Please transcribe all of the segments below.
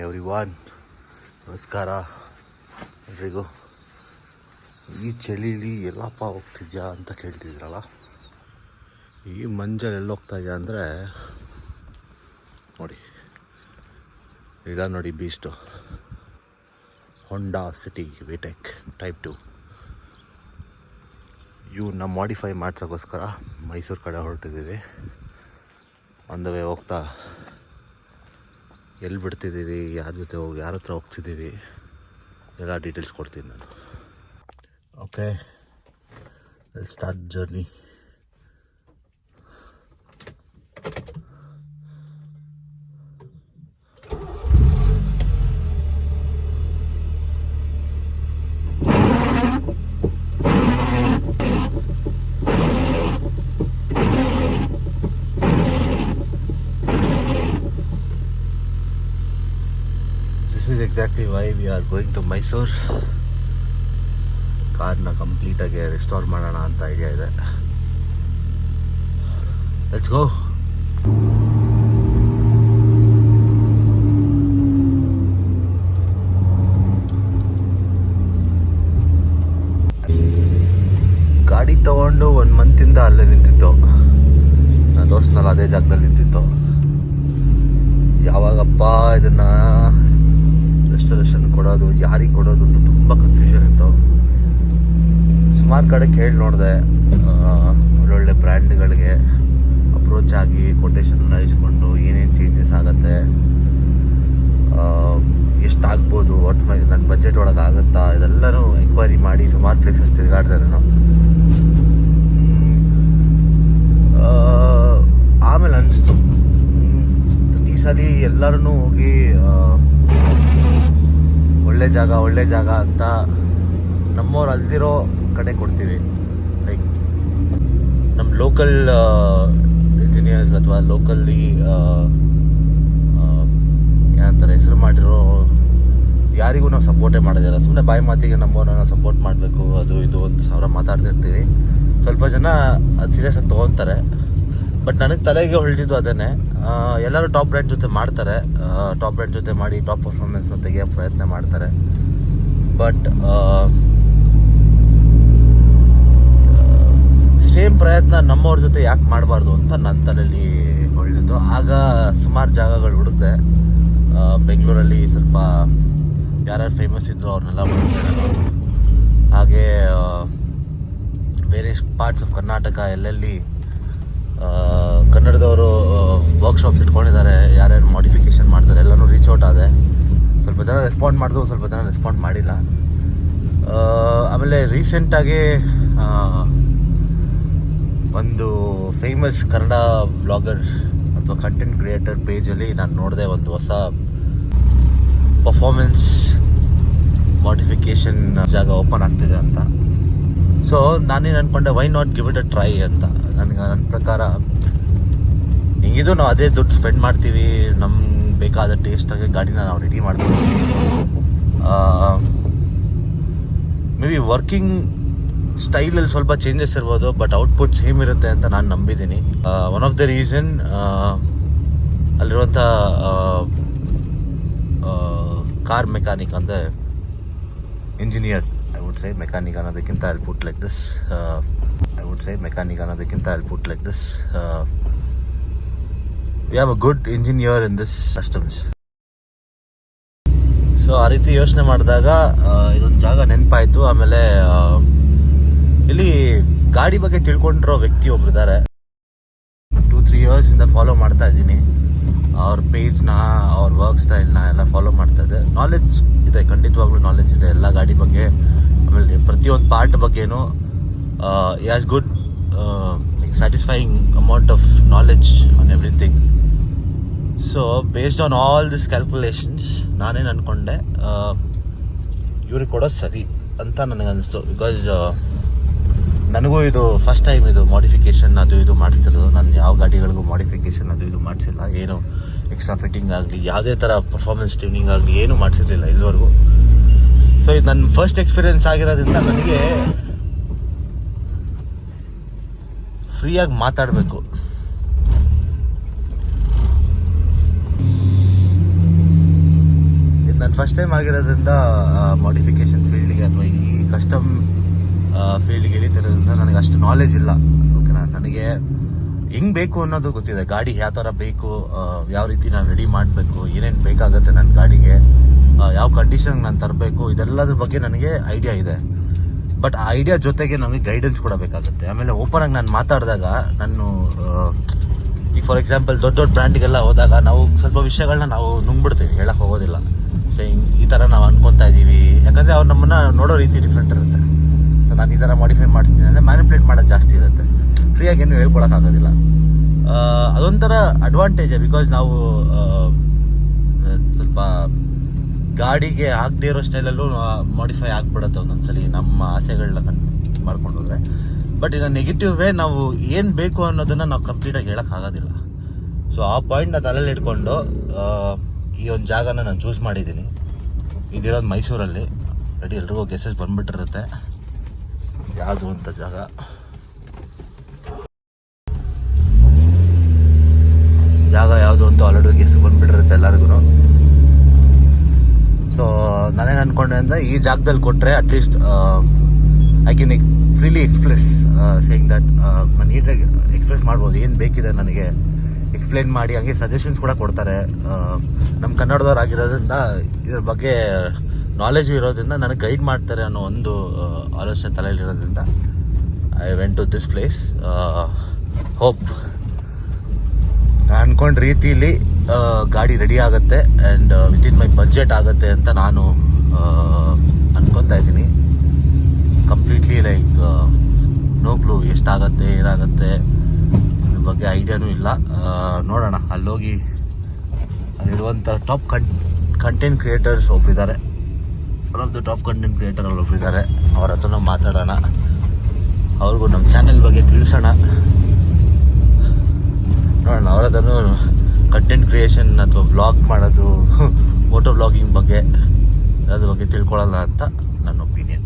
Everyone, ನಮಸ್ಕಾರ ಎಲ್ರಿಗೂ. ಈ ಚಳಿಲಿ ಎಲ್ಲಪ್ಪ ಹೋಗ್ತಿದ್ಯಾ ಅಂತ ಕೇಳ್ತಿದ್ರಲ್ಲ. ಈ ಮಂಜಲ್ಲಿ ಎಲ್ಲಿ ಹೋಗ್ತಾ ಇದೆಯಾ ಅಂದರೆ ನೋಡಿ, ಈಗ ನೋಡಿ ಬೀಸ್ಟು ಹೊಂಡಾ ಸಿಟಿ ವಿಟೆಕ್ ಟೈಪ್ 2 ಇವನ್ನ ಮಾಡಿಫೈ ಮಾಡ್ಸೋಕ್ಕೋಸ್ಕರ ಮೈಸೂರು ಕಡೆ ಹೊರಟಿದ್ದೀವಿ. ಆನ್ ದ ವೇ ಹೋಗ್ತಾ ಎಲ್ಲಿ ಬಿಡ್ತಿದ್ದೀವಿ, ಯಾರ ಜೊತೆ ಹೋಗಿ ಯಾರ ಹತ್ರ ಹೋಗ್ತಿದ್ದೀವಿ ಎಲ್ಲ ಡೀಟೇಲ್ಸ್ ಕೊಡ್ತೀನಿ ನಾನು. Okay, start journey. This is exactly why we are going to Mysore. ಕಾರ್ನ ಕಂಪ್ಲೀಟಾಗಿ ರಿಸ್ಟೋರ್ ಮಾಡೋಣ ಅಂತ ಐಡಿಯಾ ಇದೆ. Let's go. ಗಾಡಿ ತಗೊಂಡು 1 ಮಂತಿಂದ ಅಲ್ಲೇ ನಿಂತಿತ್ತು. ನನ್ನ ದೋಸ್ತನಲ್ಲಿ ಅದೇ ಜಾಗದಲ್ಲಿ ನಿಂತಿತ್ತು. ಯಾವಾಗಪ್ಪ ಇದನ್ನು ರೆಸ್ಟೋರೇಷನ್ ಕೊಡೋದು, ಯಾರಿಗೆ ಕೊಡೋದು ಅಂತ ತುಂಬ ಕನ್ಫ್ಯೂಷನ್ ಇತ್ತು. ಸುಮಾರು ಕಡೆ ಕೇಳಿ ನೋಡಿದೆ. ಒಳ್ಳೊಳ್ಳೆ ಬ್ರ್ಯಾಂಡ್ಗಳಿಗೆ ಅಪ್ರೋಚ್ ಆಗಿ ಕೊಟೇಶನ್ನ ಇಸ್ಕೊಂಡು ಏನೇನು ಚೇಂಜಸ್ ಆಗುತ್ತೆ, ಎಷ್ಟಾಗ್ಬೋದು, ನನ್ನ ಬಜೆಟ್ ಒಳಗೆ ಆಗುತ್ತಾ, ಇದೆಲ್ಲನೂ ಎಂಕ್ವೈರಿ ಮಾಡಿ ಸುಮಾರು ಪ್ಲೇಸಸ್ ತಿರುಗಾಡಿದೆ ನಾನು. ಆಮೇಲೆ ಅನಿಸ್ತು ಈ ಸಲ ಎಲ್ಲರೂ ಹೋಗಿ ಒಳ್ಳೆ ಜಾಗ ಅಂತ ನಮ್ಮವ್ರು ಅಲ್ದಿರೋ ಕಡೆ ಕೊಡ್ತೀವಿ. ಲೈಕ್ ನಮ್ಮ ಲೋಕಲ್ ಇಂಜಿನಿಯರ್ಸ್ ಅಥವಾ ಲೋಕಲ್ಲಿ ಏನಂತಾರೆ ಹೆಸರು ಮಾಡಿರೋ ಯಾರಿಗೂ ನಾವು ಸಪೋರ್ಟೇ ಮಾಡೋದಿಲ್ಲ. ಸುಮ್ಮನೆ ಬಾಯಿ ಮಾತಿಗೆ ನಮ್ಮವ್ರನ್ನ ಸಪೋರ್ಟ್ ಮಾಡಬೇಕು ಅದು ಇದು ಅಂತ 1000 ಮಾತಾಡ್ತಿರ್ತೀವಿ. ಸ್ವಲ್ಪ ಜನ ಅದು ಸೀರಿಯಸ್ಸಾಗಿ ತೊಗೊತಾರೆ. ಬಟ್ ನನಗೆ ತಲೆಗೆ ಹೊಳ್ದಿದ್ದು ಅದೇ. ಎಲ್ಲರೂ ಟಾಪ್ ಬ್ರ್ಯಾಂಡ್ ಜೊತೆ ಮಾಡ್ತಾರೆ, ಟಾಪ್ ಬ್ರ್ಯಾಂಡ್ ಜೊತೆ ಮಾಡಿ ಟಾಪ್ ಪರ್ಫಾರ್ಮೆನ್ಸ್ನ ತೆಗೆಯೋ ಪ್ರಯತ್ನ ಮಾಡ್ತಾರೆ. ಬಟ್ ಸೇಮ್ ಪ್ರಯತ್ನ ನಮ್ಮವ್ರ ಜೊತೆ ಯಾಕೆ ಮಾಡಬಾರ್ದು ಅಂತ ನನ್ನ ತಲೆಯಲ್ಲಿ ಹೊಳ್ದಿದ್ದು. ಆಗ ಸುಮಾರು ಜಾಗಗಳು ಹುಡುಕ್ದೆ. ಬೆಂಗಳೂರಲ್ಲಿ ಸ್ವಲ್ಪ ಯಾರ್ಯಾರು ಫೇಮಸ್ ಇದ್ದರು ಅವ್ರನ್ನೆಲ್ಲ ಹುಡುಕ್ದೆ ನಾನು. ಹಾಗೆ ಬೇರೆ ಪಾರ್ಟ್ಸ್ ಆಫ್ ಕರ್ನಾಟಕ ಎಲ್ಲೆಲ್ಲಿ ಕನ್ನಡದವರು ವರ್ಕ್ಶಾಪ್ಸ್ ಇಟ್ಕೊಂಡಿದ್ದಾರೆ, ಯಾರ್ಯಾರು ಮಾಡಿಫಿಕೇಷನ್ ಮಾಡ್ತಾರೆ ಎಲ್ಲನೂ ರೀಚ್ ಔಟ್ ಆದೆ. ಸ್ವಲ್ಪ ಜನ ರೆಸ್ಪಾಂಡ್ ಮಾಡಿದ್ರು, ಸ್ವಲ್ಪ ಜನ ರೆಸ್ಪಾಂಡ್ ಮಾಡಿಲ್ಲ. ಆಮೇಲೆ ರೀಸೆಂಟಾಗಿ ಒಂದು ಫೇಮಸ್ ಕನ್ನಡ ವ್ಲಾಗರ್ ಅಥವಾ ಕಂಟೆಂಟ್ ಕ್ರಿಯೇಟರ್ ಪೇಜಲ್ಲಿ ನಾನು ನೋಡಿದೆ ಒಂದು ಹೊಸ ಪರ್ಫಾರ್ಮೆನ್ಸ್ ಮಾಡಿಫಿಕೇಷನ್ ಜಾಗ ಓಪನ್ ಆಗ್ತಿದೆ ಅಂತ. ಸೊ ನಾನೇನು ಅಂದ್ಕೊಂಡೆ, why not give it a try ಅಂತ. ನನ್ನ ಪ್ರಕಾರ ಹಿಂಗಿದು ನಾವು ಅದೇ ದುಡ್ಡು ಸ್ಪೆಂಡ್ ಮಾಡ್ತೀವಿ, ನಮ್ಗೆ ಬೇಕಾದ ಟೇಸ್ಟಾಗಿ ಗಾಡಿನ ನಾವು ರೆಡಿ ಮಾಡ್ತೀವಿ. ಮೇ ಬಿ ವರ್ಕಿಂಗ್ ಸ್ಟೈಲಲ್ಲಿ ಸ್ವಲ್ಪ ಚೇಂಜಸ್ ಇರ್ಬೋದು, ಬಟ್ ಔಟ್ಪುಟ್ ಸೇಮ್ ಇರುತ್ತೆ ಅಂತ ನಾನು ನಂಬಿದ್ದೀನಿ. ಒನ್ ಆಫ್ ದ ರೀಸನ್ ಅಲ್ಲಿರುವಂಥ ಕಾರ್ ಮೆಕ್ಯಾನಿಕ್ ಅಂದರೆ engineer, I would say mechanic ಅನ್ನೋದಕ್ಕಿಂತ I'll put like this. We have a good engineer in this customs. So ಆ ರೀತಿ ಯೋಚನೆ ಮಾಡಿದಾಗ ಇದೊಂದು ಜಾಗ ನೆನಪಾಯಿತು. ಆಮೇಲೆ ಇಲ್ಲಿ ಗಾಡಿ ಬಗ್ಗೆ ತಿಳ್ಕೊಂಡಿರೋ ವ್ಯಕ್ತಿ ಒಬ್ರು ಇದ್ದಾರೆ. 2-3 ಇಯರ್ಸಿಂದ ಫಾಲೋ ಮಾಡ್ತಾ ಇದ್ದೀನಿ ಅವ್ರ ಪೇಜ್ನ, ಅವ್ರ ವರ್ಕ್ ಸ್ಟೈಲ್ನ ಎಲ್ಲ ಫಾಲೋ ಮಾಡ್ತಾ ಇದ್ದೆ. ನಾಲೆಡ್ಜ್ ಇದೆ, ಖಂಡಿತವಾಗ್ಲೂ ನಾಲೆಡ್ಜ್ ಇದೆ ಎಲ್ಲ ಗಾಡಿ ಬಗ್ಗೆ. ಆಮೇಲೆ ಪ್ರತಿಯೊಂದು ಪಾರ್ಟ್ ಬಗ್ಗೆನೂ has good satisfying amount of knowledge on everything. So based on all this calculations ನಾನೇನು ಅಂದ್ಕೊಂಡೆ, ಇವ್ರಿಗೆ ಕೊಡೋದು ಸರಿ ಅಂತ ನನಗನ್ನಿಸ್ತು. ಬಿಕಾಸ್ ನನಗೂ ಇದು ಫಸ್ಟ್ ಟೈಮ್ ಇದು ಮಾಡಿಫಿಕೇಷನ್ ಅದು ಇದು ಮಾಡಿಸ್ತಿರೋದು. ನಾನು ಯಾವ ಗಾಡಿಗಳಿಗೂ ಮಾಡಿಫಿಕೇಷನ್ ಅದು ಇದು ಮಾಡಿಸಿಲ್ಲ. ಏನು ಎಕ್ಸ್ಟ್ರಾ ಫಿಟ್ಟಿಂಗ್ ಆಗಲಿ, ಯಾವುದೇ ಥರ ಪರ್ಫಾರ್ಮೆನ್ಸ್ ಟ್ಯೂನಿಂಗ್ ಆಗಲಿ ಏನೂ ಮಾಡಿಸಿರಲಿಲ್ಲ ಇದುವರೆಗೂ. ಸೊ ಇದು ನನ್ನ ಫಸ್ಟ್ ಎಕ್ಸ್ಪೀರಿಯೆನ್ಸ್ ಆಗಿರೋದ್ರಿಂದ ನನಗೆ ಫ್ರೀಯಾಗಿ ಮಾತಾಡಬೇಕು. ನಾನು ಫಸ್ಟ್ ಟೈಮ್ ಆಗಿರೋದ್ರಿಂದ ಮಾಡಿಫಿಕೇಷನ್ ಫೀಲ್ಡ್ಗೆ ಅಥವಾ ಈ ಕಸ್ಟಮ್ ಫೀಲ್ಡ್ಗೆ ಇಳಿತಿರೋದ್ರಿಂದ ನನಗೆ ಅಷ್ಟು ನಾಲೆಜ್ ಇಲ್ಲ. ಓಕೆನಾ, ನನಗೆ ಹೆಂಗೆ ಬೇಕು ಅನ್ನೋದು ಗೊತ್ತಿದೆ. ಗಾಡಿ ಯಾವ ಥರ ಬೇಕು, ಯಾವ ರೀತಿ ನಾನು ರೆಡಿ ಮಾಡಬೇಕು, ಏನೇನು ಬೇಕಾಗುತ್ತೆ ನನ್ನ ಗಾಡಿಗೆ, ಯಾವ ಕಂಡೀಷನ್ಗೆ ನಾನು ತರಬೇಕು, ಇದೆಲ್ಲದ್ರ ಬಗ್ಗೆ ನನಗೆ ಐಡಿಯಾ ಇದೆ. ಬಟ್ ಆ ಐಡಿಯಾ ಜೊತೆಗೆ ನಮಗೆ ಗೈಡೆನ್ಸ್ ಕೊಡಬೇಕಾಗುತ್ತೆ. ಆಮೇಲೆ ಓಪನಾಗಿ ನಾನು ಮಾತಾಡಿದಾಗ ನಾನು ಈಗ ಫಾರ್ ಎಕ್ಸಾಂಪಲ್ ದೊಡ್ಡ ದೊಡ್ಡ ಬ್ರ್ಯಾಂಡಿಗೆಲ್ಲ ಹೋದಾಗ ನಾವು ಸ್ವಲ್ಪ ವಿಷಯಗಳನ್ನ ನಾವು ನುಂಗ್ಬಿಡ್ತೀವಿ, ಹೇಳಕ್ಕೆ ಹೋಗೋದಿಲ್ಲ. ಈ ಥರ ನಾವು ಅನ್ಕೊತಾ ಇದ್ದೀವಿ, ಯಾಕಂದರೆ ಅವ್ರು ನಮ್ಮನ್ನು ನೋಡೋ ರೀತಿ ಡಿಫ್ರೆಂಟ್ ಇರುತ್ತೆ. ಸೊ ನಾನು ಈ ಥರ ಮಾಡಿಫೈ ಮಾಡಿಸ್ತೀನಿ ಅಂದರೆ ಮ್ಯಾನಿಪ್ಯುಲೇಟ್ ಮಾಡೋದು ಜಾಸ್ತಿ ಇರುತ್ತೆ, ಫ್ರೀಯಾಗಿ ಏನು ಹೇಳ್ಕೊಳಕ್ಕಾಗೋದಿಲ್ಲ. ಅದೊಂಥರ ಅಡ್ವಾಂಟೇಜೇ, ಬಿಕಾಸ್ ನಾವು ಸ್ವಲ್ಪ ಗಾಡಿಗೆ ಆಗದೇ ಇರೋ ಸ್ಟೈಲಲ್ಲೂ ಮಾಡಿಫೈ ಆಗಿಬಿಡುತ್ತೆ ಒಂದೊಂದ್ಸಲಿ ನಮ್ಮ ಆಸೆಗಳನ್ನ ಮಾಡ್ಕೊಂಡು ಹೋದರೆ. ಬಟ್ ಇನ್ನು ನೆಗೆಟಿವ್ ವೇ ನಾವು ಏನು ಬೇಕು ಅನ್ನೋದನ್ನು ನಾವು ಕಂಪ್ಲೀಟಾಗಿ ಹೇಳೋಕ್ಕಾಗೋದಿಲ್ಲ. ಸೊ ಆ ಪಾಯಿಂಟ್ನ ತಲೆಯಲ್ಲಿ ಇಟ್ಕೊಂಡು ಈ ಒಂದು ಜಾಗನ ನಾನು ಚೂಸ್ ಮಾಡಿದ್ದೀನಿ. ಇದಿರೋದು ಮೈಸೂರಲ್ಲಿ. ರೆಡಿ, ಎಲ್ರಿಗೂ ಗೆಸಸ್ ಬಂದ್ಬಿಟ್ಟಿರುತ್ತೆ ಯಾವುದು ಅಂತ ಜಾಗ. ಯಾವುದು ಅಂತ ಆಲ್ರೆಡಿ ಗೆಸ್ ಬಂದ್ಬಿಟ್ಟಿರುತ್ತೆ ಎಲ್ಲರಿಗೂ. ಸೊ ನಾನೇನು ಅಂದ್ಕೊಂಡೆ ಅಂದರೆ ಈ ಜಾಗದಲ್ಲಿ ಕೊಟ್ಟರೆ at least I can freely express saying that ನಾನು ನೀಟಾಗಿ ಎಕ್ಸ್ಪ್ರೆಸ್ ಮಾಡ್ಬೋದು, ಏನು ಬೇಕಿದೆ ನನಗೆ ಎಕ್ಸ್ಪ್ಲೇನ್ ಮಾಡಿ. ಹಂಗೆ ಸಜೆಷನ್ಸ್ ಕೂಡ ಕೊಡ್ತಾರೆ. ನಮ್ಮ ಕನ್ನಡದವ್ರು ಆಗಿರೋದ್ರಿಂದ ಇದ್ರ ಬಗ್ಗೆ ನಾಲೆಜ್ ಇರೋದ್ರಿಂದ ನನಗೆ ಗೈಡ್ ಮಾಡ್ತಾರೆ ಅನ್ನೋ ಒಂದು ಆಲೋಚನೆ ತಲೆಯಲ್ಲಿರೋದ್ರಿಂದ I went to this place. Hope ನಾನು ಅಂದ್ಕೊಂಡ ರೀತಿಲಿ ಗಾಡಿ ರೆಡಿ ಆಗುತ್ತೆ ಆ್ಯಂಡ್ ವಿತಿನ್ ಮೈ ಬಜೆಟ್ ಆಗುತ್ತೆ ಅಂತ ನಾನು ಅನ್ಕೊತಾ ಇದ್ದೀನಿ. ಕಂಪ್ಲೀಟ್ಲಿ ಲೈಕ್ ನೋ ಕ್ಲೂ ಎಷ್ಟಾಗತ್ತೆ ಏನಾಗುತ್ತೆ ಅದ್ರ ಬಗ್ಗೆ ಐಡಿಯಾನೂ ಇಲ್ಲ. ನೋಡೋಣ, ಅಲ್ಲೋಗಿ ಅಲ್ಲಿರುವಂಥ ಟಾಪ್ ಕಂಟೆಂಟ್ ಕ್ರಿಯೇಟರ್ಸ್ ಒಬ್ಬರಿದ್ದಾರೆ, one of the top content creator ಅಲ್ಲಿ ಒಬ್ಬರಿದ್ದಾರೆ. ಅವ್ರ ಹತ್ರನೂ ಮಾತಾಡೋಣ, ಅವ್ರಿಗೂ ನಮ್ಮ ಚಾನೆಲ್ ಬಗ್ಗೆ ತಿಳಿಸೋಣ. ನೋಡೋಣ, ಅವ್ರ ಹತ್ರನೂ ಕಂಟೆಂಟ್ ಕ್ರಿಯೇಷನ್ ಅಥವಾ ವ್ಲಾಗ್ ಮಾಡೋದು, ಫೋಟೋ ವ್ಲಾಗಿಂಗ್ ಬಗ್ಗೆ ಅದ್ರ ಬಗ್ಗೆ ತಿಳ್ಕೊಳ್ಳೋಣ ಅಂತ ನನ್ನ ಒಪಿನಿಯನ್.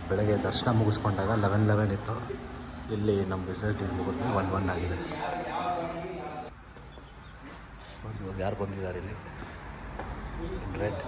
ಬೆಳಗ್ಗೆ ದರ್ಶನ ಮುಗಿಸ್ಕೊಂಡಾಗ 11 ಇತ್ತು. ಇಲ್ಲಿ ನಮ್ಮ ಬಿಸ್ನೆಸ್ ಡೀಲ್ ಮುಗಿದ್ಮೇಲೆ 1 ಆಗಿದೆ. ಇವಾಗ ಯಾರು ಬಂದಿದ್ದಾರೆ ಇಲ್ಲಿ ರೆಡ್